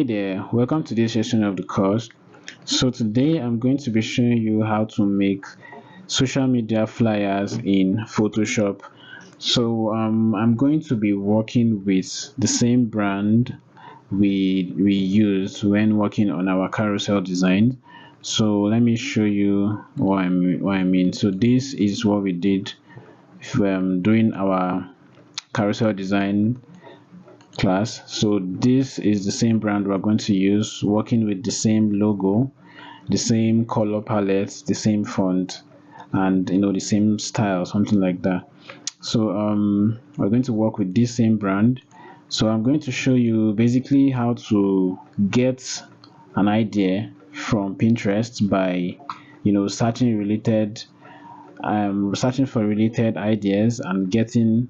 there, welcome to this session of the course. So today I'm going to be showing you how to make social media flyers in Photoshop. So I'm going to be working with the same brand we use when working on our carousel design. So let me show you what I mean. So this is what we did doing our carousel design class. So this is the same brand we're going to use, working with the same logo, the same color palette, the same font, and the same style, something like that. So we're going to work with this same brand. So I'm going to show you basically how to get an idea from Pinterest by searching for related ideas and getting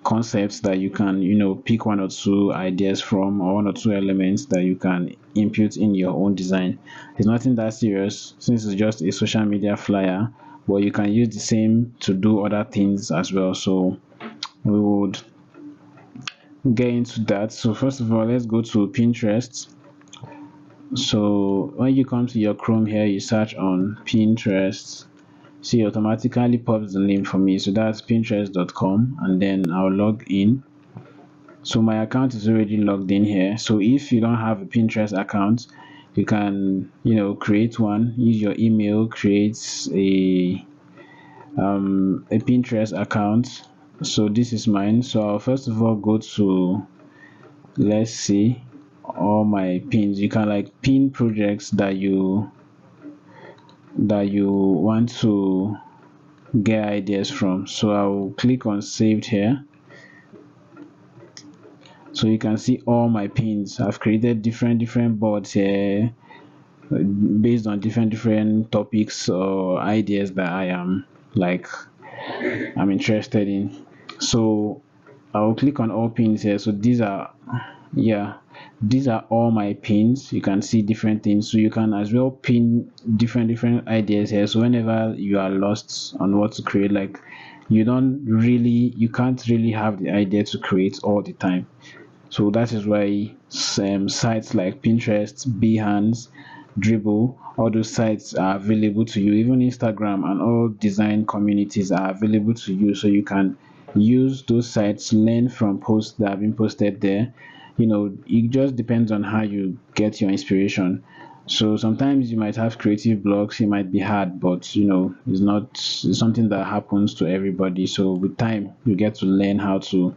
concepts that you can pick one or two ideas from, or one or two elements that you can input in your own design. It's nothing that serious since it's just a social media flyer, but you can use the same to do other things as well. So we would get into that. So first of all, let's go to Pinterest. So when you come to your Chrome here, you search on Pinterest. See, automatically pops the name for me, so that's pinterest.com, and then I'll log in. So my account is already logged in here. So if you don't have a Pinterest account, you can create one. Use your email, create a Pinterest account. So this is mine. So I'll first of all go to, let's see, all my pins. You can pin projects that you want to get ideas from. So I'll click on saved here. So you can see all my pins. I've created different boards here based on different topics or ideas that I'm interested in. So I'll click on all pins here. So these are all my pins. You can see different things, so you can as well pin different ideas here. So whenever you are lost on what to create, you can't really have the idea to create all the time. So that is why sites like Pinterest, Behance, Dribble, all those sites are available to you. Even Instagram and all design communities are available to you, so you can use those sites, learn from posts that have been posted there. It just depends on how you get your inspiration. So sometimes you might have creative blocks, it might be hard, but it's something that happens to everybody. So with time you get to learn how to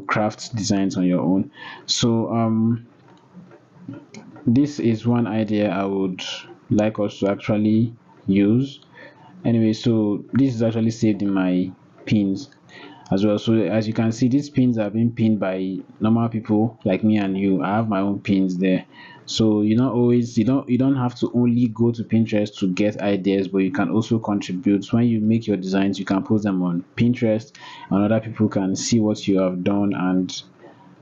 craft designs on your own. So this is one idea I would like us to actually use. Anyway, so this is actually saved in my pins as well. So as you can see, these pins are being pinned by normal people like me and you. I have my own pins there. So you don't have to only go to Pinterest to get ideas, but you can also contribute. When you make your designs, you can post them on Pinterest, and other people can see what you have done and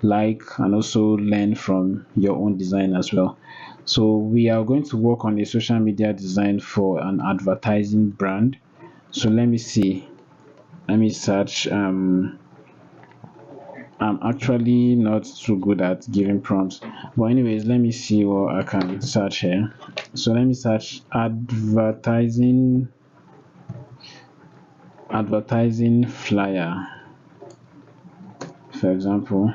and also learn from your own design as well. So we are going to work on a social media design for an advertising brand. So let me see. Let me search. I'm actually not too good at giving prompts, but anyways, let me see what I can search here. So let me search advertising flyer, for example.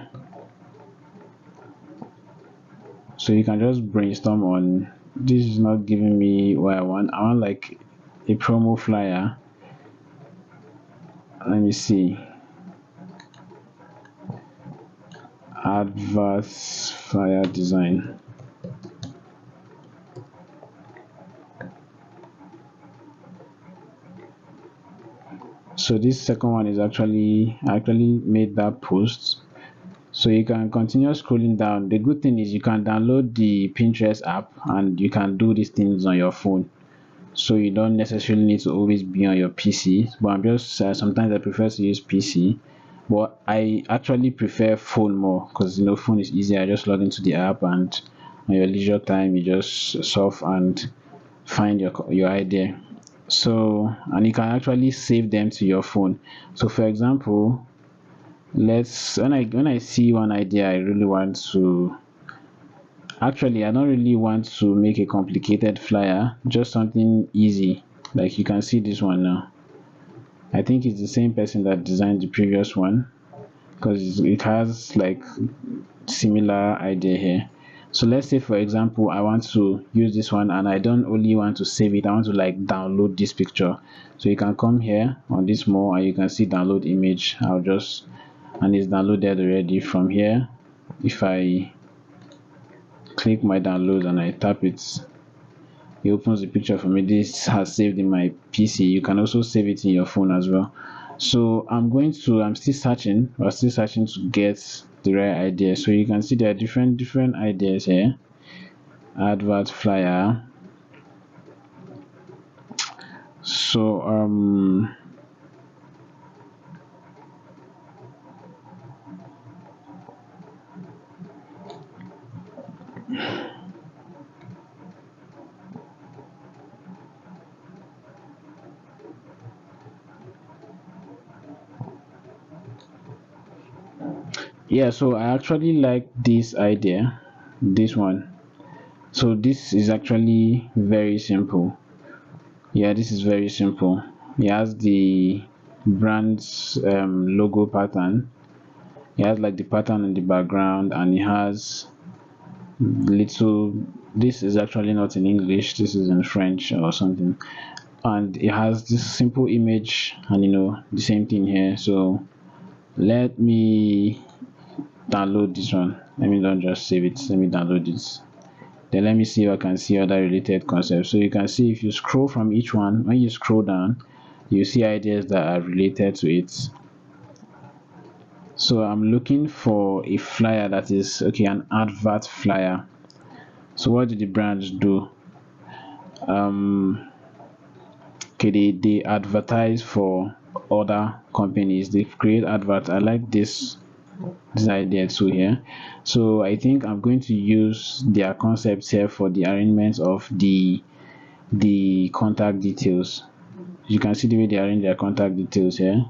So you can just brainstorm on. This is not giving me what I want. I want a promo flyer. Let me see. Advert flyer design. So this second one is actually made that post. So you can continue scrolling down. The good thing is you can download the Pinterest app and you can do these things on your phone. So you don't necessarily need to always be on your PC. But I'm just sometimes I prefer to use PC. But I actually prefer phone more because phone is easier. I just log into the app and on your leisure time you just surf and find your idea. So and you can actually save them to your phone. So for example, when I see one idea I really want to Actually, I don't really want to make a complicated flyer, just something easy. Like you can see this one now. I think it's the same person that designed the previous one because it has like similar idea here. So let's say for example I want to use this one and I don't only want to save it, I want to like download this picture. So you can come here on this more and you can see download image. I'll just, and it's downloaded already. From here, if I click my download and I tap it, it opens the picture for me. This has saved in my PC. You can also save it in your phone as well. So I'm still searching. We're still searching to get the right idea. So you can see there are different ideas here. Advert flyer. So yeah, so I actually like this idea, this one. So this is actually very simple. Yeah, this is very simple. It has the brand's logo pattern. It has like the pattern in the background, and it has little, this is actually not in English, this is in French or something, and it has this simple image and the same thing here. So let me download this one. Let me not just save it, let me download this. Then let me see if I can see other related concepts. So you can see if you scroll from each one, when you scroll down, you see ideas that are related to it. So I'm looking for a flyer that is okay, an advert flyer. So what do the brands do? Okay, they advertise for other companies. They create adverts. I like this idea too here. So I think I'm going to use their concepts here for the arrangement of the contact details. You can see the way they arrange their contact details here.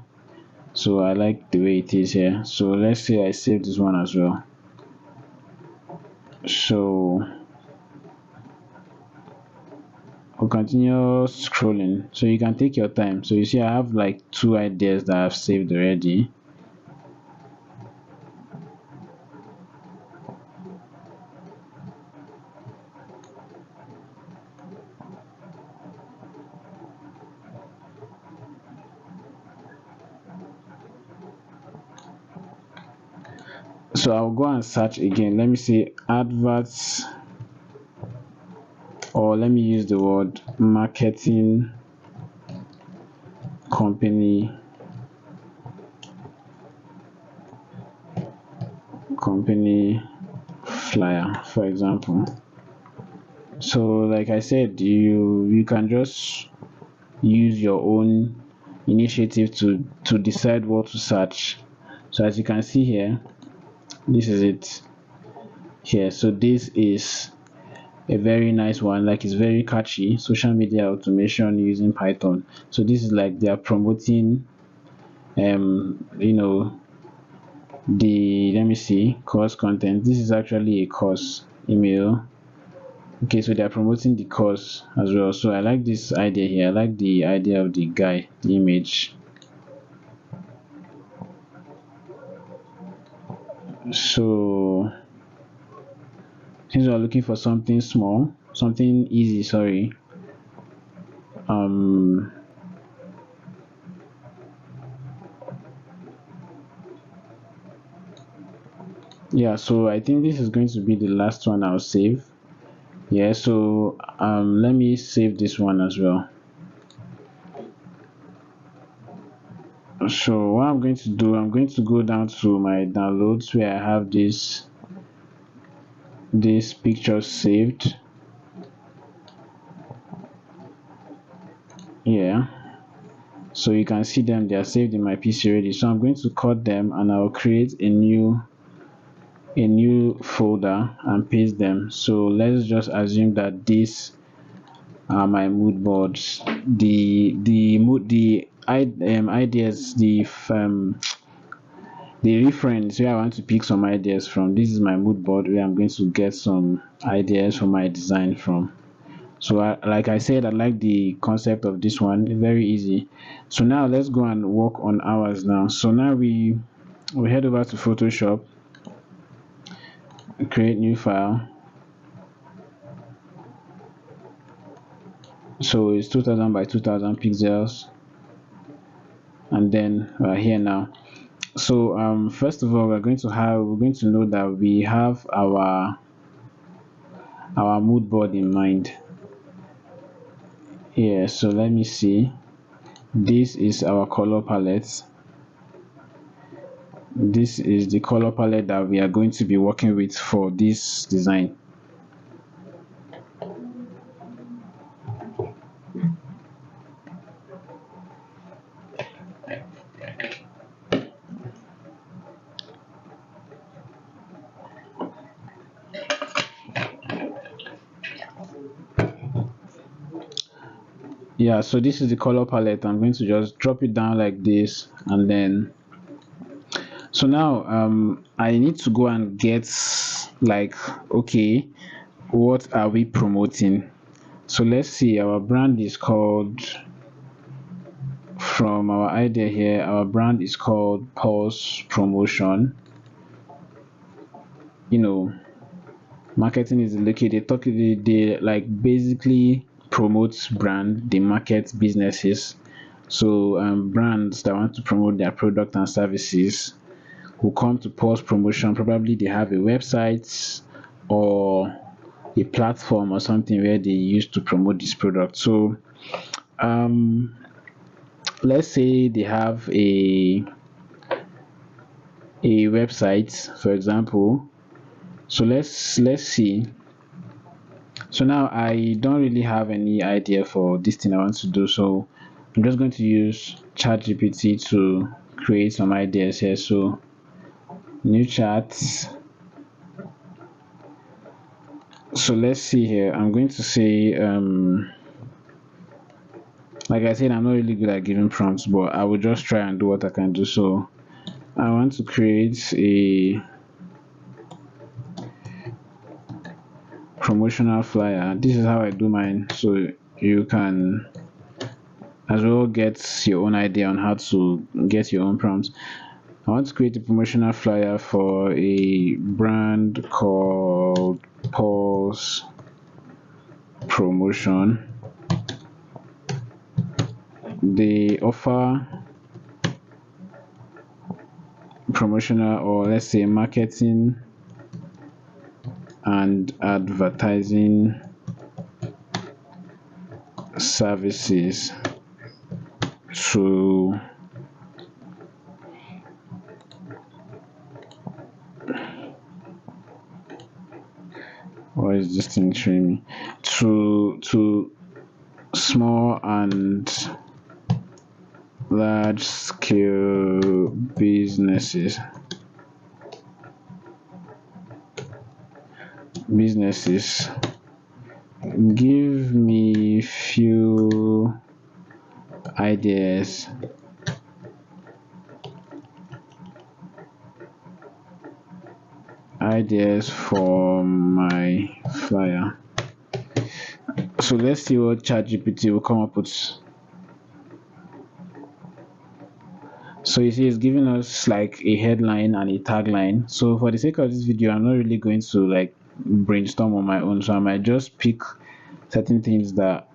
So I like the way it is here. So let's say I save this one as well. So we'll continue scrolling. So you can take your time. So you see I have like 2 ideas that I've saved already. So I'll go and search again. Let me say adverts, or let me use the word marketing company flyer, for example. So like I said, you can just use your own initiative to decide what to search. So as you can see here, this is it here. So this is a very nice one, like it's very catchy. Social media automation using Python. So this is like they are promoting the, let me see, course content. This is actually a course email. Okay, so they are promoting the course as well. So I like this idea here. I like the idea of the guy, the image. So since we're looking for something small, something easy, sorry, yeah, so I think this is going to be the last one I'll save. Yeah, so let me save this one as well. So what I'm going to do, I'm going to go down to my downloads where I have this picture saved. Yeah, so you can see them, they are saved in my PC already. So I'm going to cut them and I'll create a new folder and paste them. So let's just assume that these are my mood boards. The ideas, the the reference where I want to pick some ideas from. This is my mood board where I'm going to get some ideas for my design from. So like I said, I like the concept of this one. Very easy. So now let's go and work on ours now. So now we head over to Photoshop, create new file. So it's 2000 by 2000 pixels, and then we're here now. So first of all, we're going to know that we have our mood board in mind. Yeah, so let me see. This is our color palette. This is the color palette that we are going to be working with for this design. Yeah, so this is the color palette. I'm going to just drop it down like this, and then so now I need to go and get, like, okay, what are we promoting? So let's see, our brand is called, from our idea here, our brand is called Pulse Promotion. You know, marketing is located, they like basically promotes brand, they market businesses. So brands that want to promote their product and services will come to Pulse Promotion. Probably they have a website or a platform or something where they use to promote this product. So let's say they have a website, for example. So let's see. So now I don't really have any idea for this thing I want to do, so I'm just going to use ChatGPT to create some ideas here. So new chat. So let's see here. I'm going to say like I said, I'm not really good at giving prompts, but I will just try and do what I can do. So I want to create a promotional flyer. This is how I do mine, so you can as well get your own idea on how to get your own prompts. I want to create a promotional flyer for a brand called Pulse Promotion. They offer promotional, or let's say marketing and advertising services to what is this thing showing me, to small and large scale businesses give me few ideas for my flyer. So let's see what ChatGPT will come up with. So you see, it's giving us like a headline and a tagline. So for the sake of this video, I'm not really going to like brainstorm on my own, so I might just pick certain things that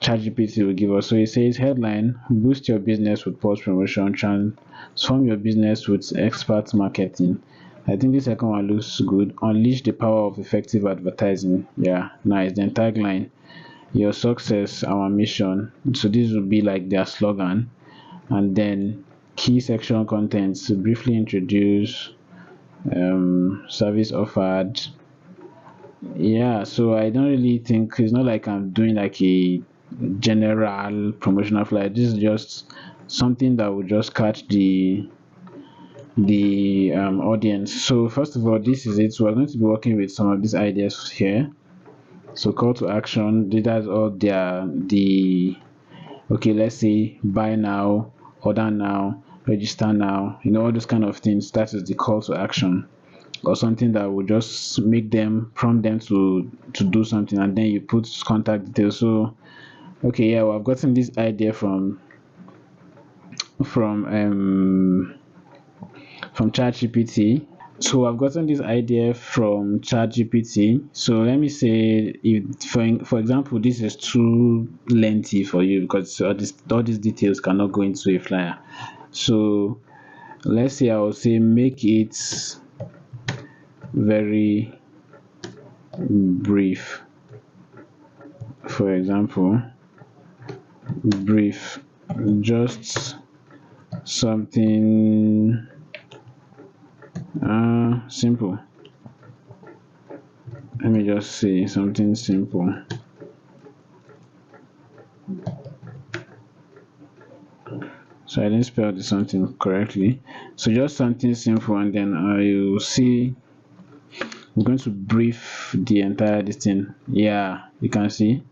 ChatGPT will give us. So it says headline: boost your business with Pulse Promotion, transform your business with expert marketing. I think the second one looks good. Unleash the power of effective advertising. Yeah, nice. Then tagline: your success, our mission. So this will be like their slogan. And then key section contents, to briefly introduce service offered. Yeah, so I don't really think, it's not like I'm doing like a general promotional flyer. This is just something that will just catch the audience. So first of all, this is it. So we're going to be working with some of these ideas here. So call to action, that's all okay, let's say buy now, order now, register now, all those kind of things. That is the call to action, or something that will just make them prompt them to do something, and then you put contact details. So okay, yeah, well, I've gotten this idea from ChatGPT. So I've gotten this idea from ChatGPT. So let me say, if for example, this is too lengthy for you because all these details cannot go into a flyer. So let's say I will say make it very brief. For example, brief, just something simple. Let me just say something simple. So I didn't spell the something correctly. So just something simple, and then I will see. I'm going to brief the entire this thing. Yeah, you can see.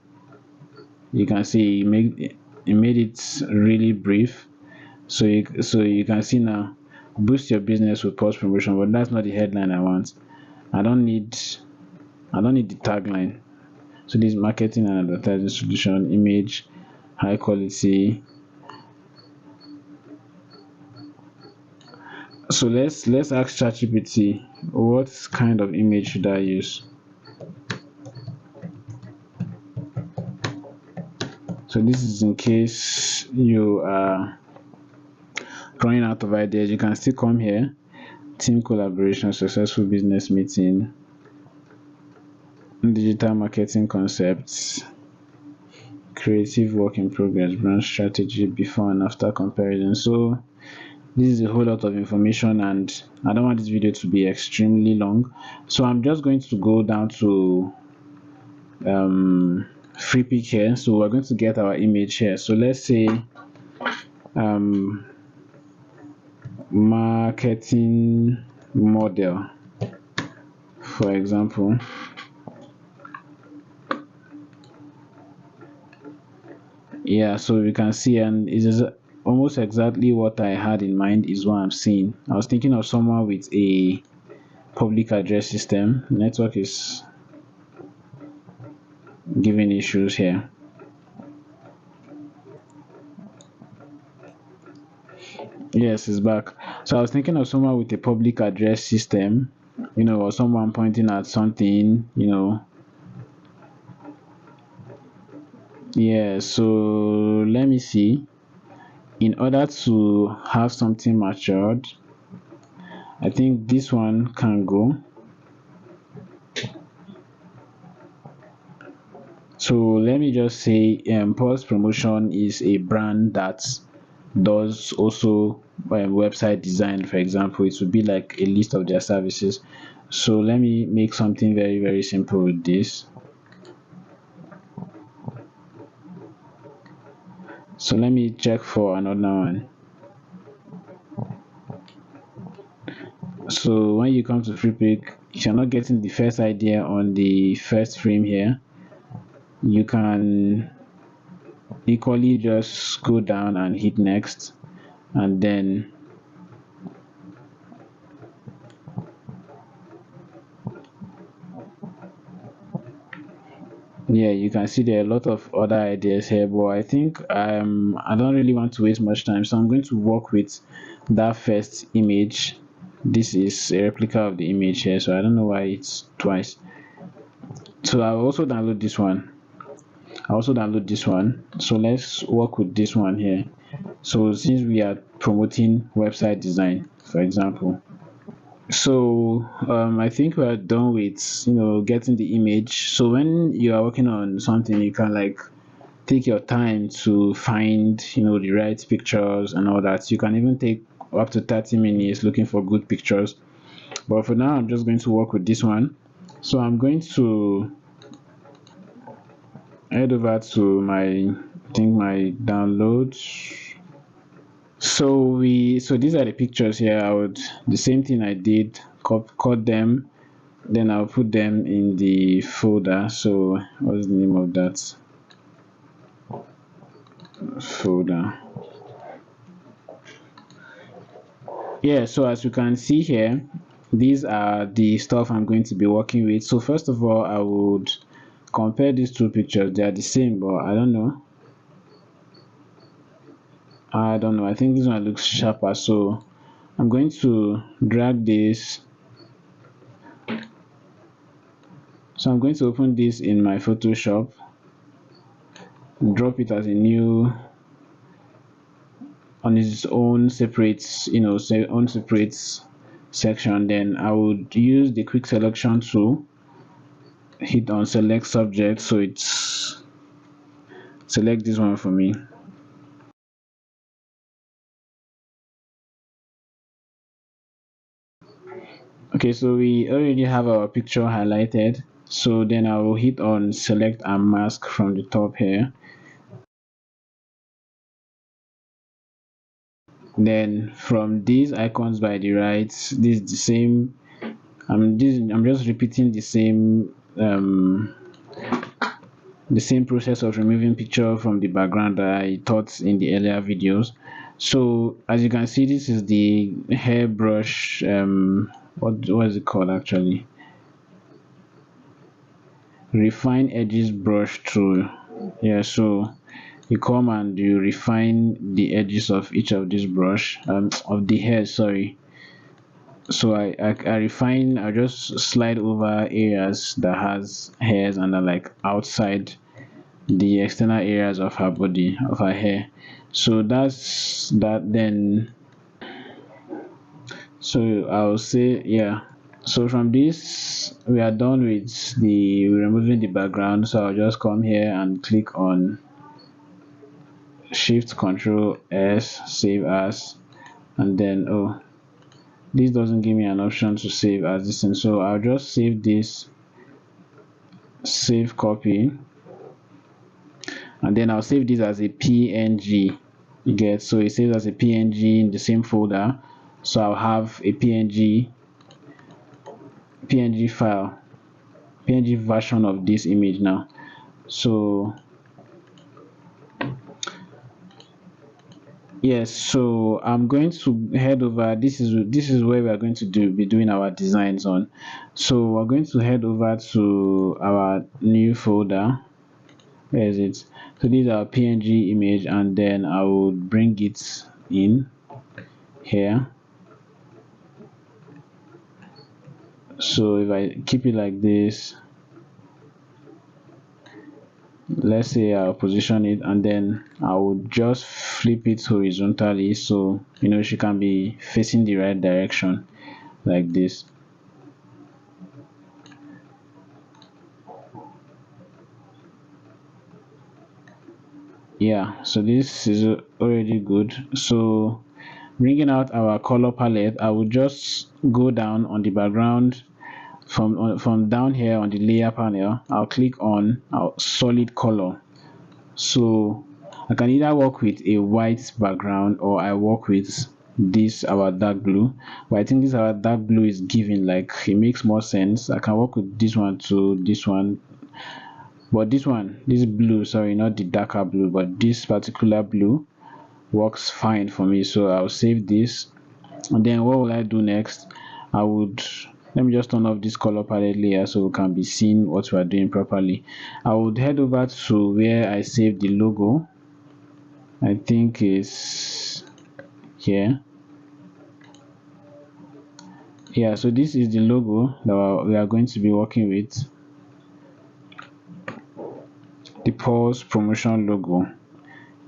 You can see it made it really brief. So you can see now, boost your business with post promotion, but that's not the headline I want. I don't need the tagline. So this marketing and advertising solution, image, high quality. So let's ask ChatGPT, what kind of image should I use? So this is in case you are running out of ideas. You can still come here. Team collaboration, successful business meeting, digital marketing concepts, creative work in progress, brand strategy, before and after comparison. So this is a whole lot of information, and I don't want this video to be extremely long. So I'm just going to go down to free pick here. So we're going to get our image here. So let's say marketing model, for example. Yeah, so we can see, and it is almost exactly what I had in mind is what I'm seeing. I was thinking of someone with a public address system. Network is giving issues here. Yes, it's back. So I was thinking of someone with a public address system, or someone pointing at something. Yeah, so let me see. In order to have something matured, I think this one can go. So let me just say, Pulse Promotion is a brand that does also website design. For example, it would be like a list of their services. So let me make something very, very simple with this. So let me check for another one. So when you come to free pick, if you're not getting the first idea on the first frame here, you can equally just go down and hit next, and then yeah, you can see there are a lot of other ideas here, but I think I don't really want to waste much time, so I'm going to work with that first image. This is a replica of the image here, so I don't know why it's twice. So I'll also download this one. So let's work with this one here. So since we are promoting website design, for example, so I think we are done with getting the image. So when you are working on something, you can like take your time to find the right pictures and all that. You can even take up to 30 minutes looking for good pictures, but for now I'm just going to work with this one. So I'm going to head over to my downloads. So these are the pictures here. I would the same thing I did, cut them, then I'll put them in the folder. So what's the name of that folder? Yeah, so as you can see here, these are the stuff I'm going to be working with. So first of all, I would compare these two pictures. They are the same, but I don't know. I think this one looks sharper. So I'm going to drag this. So I'm going to open this in my Photoshop, drop it as a new on its own separate, say own separate section. Then I would use the quick selection tool, hit on select subject, so it's select this one for me. Okay, so we already have our picture highlighted. So then I will hit on select and mask from the top here. Then from these icons by the right, this is the same. I'm just repeating the same process of removing picture from the background that I taught in the earlier videos. So as you can see, this is the hairbrush. What is it called actually? Refine edges brush tool. Yeah, so you come and you refine the edges of each of these brush, of the hair, sorry. So I refine, I just slide over areas that has hairs and are like outside the external areas of her body, of her hair. So that's that. Then so I'll say, yeah, so from this we are done with the removing the background. So I'll just come here and click on shift control S, save as, and then oh, this doesn't give me an option to save as this thing, so I'll just save this, save copy, and then I'll save this as a png. You get, so it saves as a png in the same folder. So I'll have a png file, png version of this image now. So yes, so I'm going to head over. This is where we are going to be doing our designs on. So we're going to head over to our new folder. Where is it? So these are png image, and then I will bring it in here. So if I keep it like this, let's say I'll position it, and then I will just flip it horizontally, so she can be facing the right direction like this. Yeah, so this is already good. So bringing out our color palette, I will just go down on the background. From down here on the layer panel, I'll click on our solid color. So I can either work with a white background, or I work with this our dark blue, but I think this our dark blue is giving, like, it makes more sense. I can work with this one to this one, but this blue, sorry, not the darker blue, but this particular blue works fine for me. So I'll save this, and then what will I do next? I would Let me just turn off this color palette layer so we can be seeing what we are doing properly. I would head over to where I saved the logo. I think is here. Yeah, so this is the logo that we are going to be working with, the Pulse promotion logo.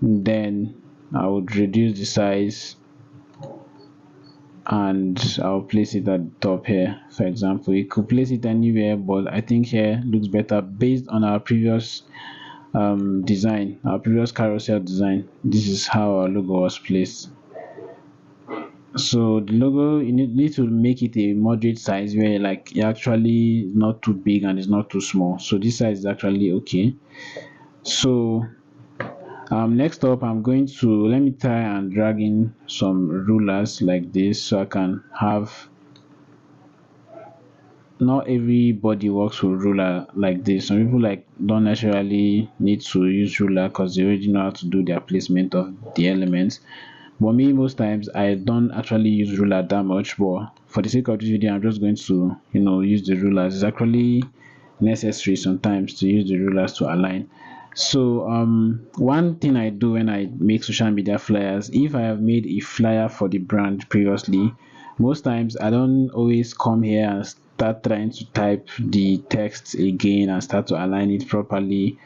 Then I would reduce the size, and I'll place it at the top here. For example, you could place it anywhere, but I think here looks better based on our previous design, our previous carousel design. This is how our logo was placed. So the logo, you need to make it a moderate size, where like it actually not too big and it's not too small. So this size is actually okay. So next up, I'm going to let me try and drag in some rulers like this, so I can have, not everybody works with ruler like this. Some people like don't necessarily need to use ruler because they already know how to do their placement of the elements. But me, most times I don't actually use ruler that much, but for the sake of this video, I'm just going to, use the rulers. It's actually necessary sometimes to use the rulers to align. So one thing I do when I make social media flyers, if I have made a flyer for the brand previously, most times I don't always come here and start trying to type the text again and start to align it properly.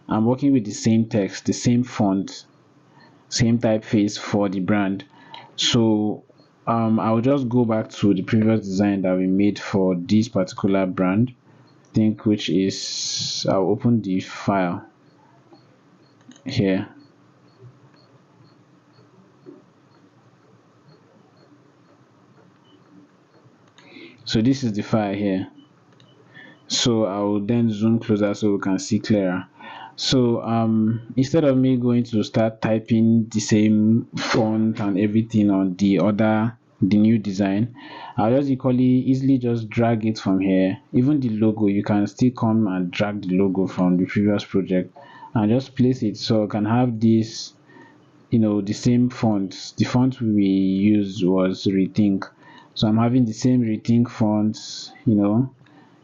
I'm working with the same text, the same font, same typeface for the brand. So I'll just go back to the previous design that we made for this particular brand, I think, which is, I'll open the file here. So this is the file here. So I'll then zoom closer so we can see clearer. So instead of me going to start typing the same font and everything on the new design, I'll just easily just drag it from here. Even the logo, you can still come and drag the logo from the previous project and just place it, so I can have this, the same font. The font we used was Rethink, so I'm having the same Rethink font,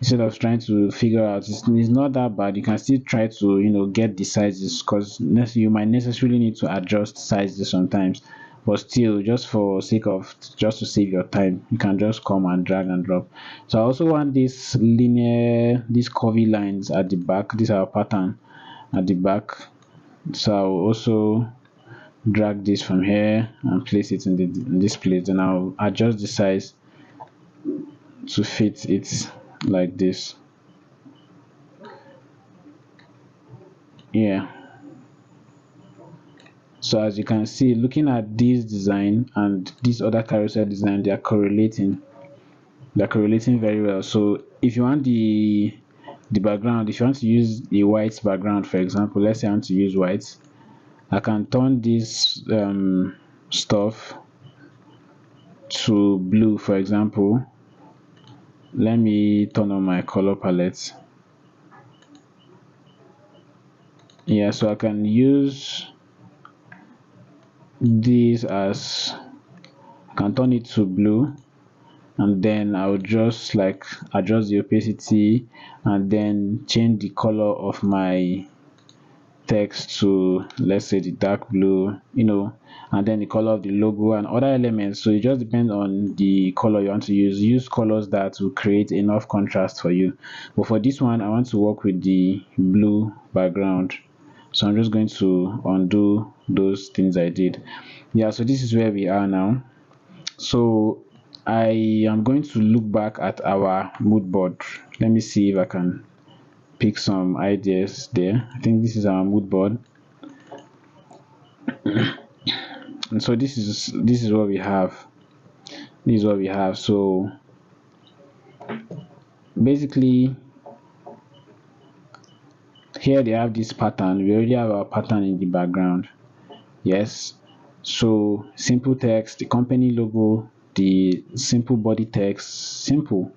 instead of trying to figure out, it's not that bad. You can still try to, get the sizes, because you might necessarily need to adjust sizes sometimes, but still, just for sake of, just to save your time, you can just come and drag and drop. So I also want this linear, these curvy lines at the back. This is our pattern at the back, so I'll also drag this from here and place it in this place, and I'll adjust the size to fit it like this. Yeah, so as you can see, looking at this design and this other carousel design, they're correlating very well. So if you want the background, if you want to use a white background, for example, let's say I want to use white, I can turn this stuff to blue, for example. Let me turn on my color palette. Yeah, so I can use this as, I can turn it to blue, and then I'll just like adjust the opacity and then change the color of my text to, let's say, the dark blue, and then the color of the logo and other elements. So it just depends on the color you want to use colors that will create enough contrast for you. But for this one, I want to work with the blue background, so I'm just going to undo those things I did. Yeah, so this is where we are now. So I am going to look back at our mood board. Let me see if I can pick some ideas there. I think this is our mood board, and so this is what we have. So basically, here they have this pattern. We already have our pattern in the background. Yes, so simple text, the company logo, the simple body text, simple,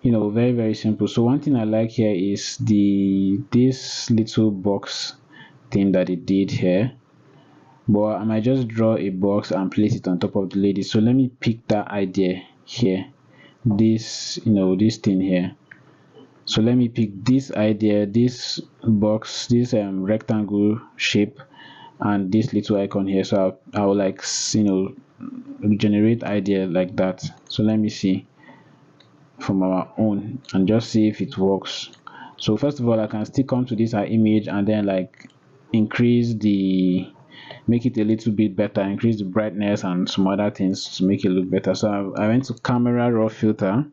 very, very simple. So one thing I like here is this little box thing that it did here, but I might just draw a box and place it on top of the lady. So let me pick that idea here, this thing here. So let me pick this idea, this box, this rectangle shape, and this little icon here. So I'll like, generate idea like that. So let me see from our own and just see if it works. So first of all, I can still come to this image and then like make it a little bit better, increase the brightness and some other things to make it look better. So I went to camera raw filter,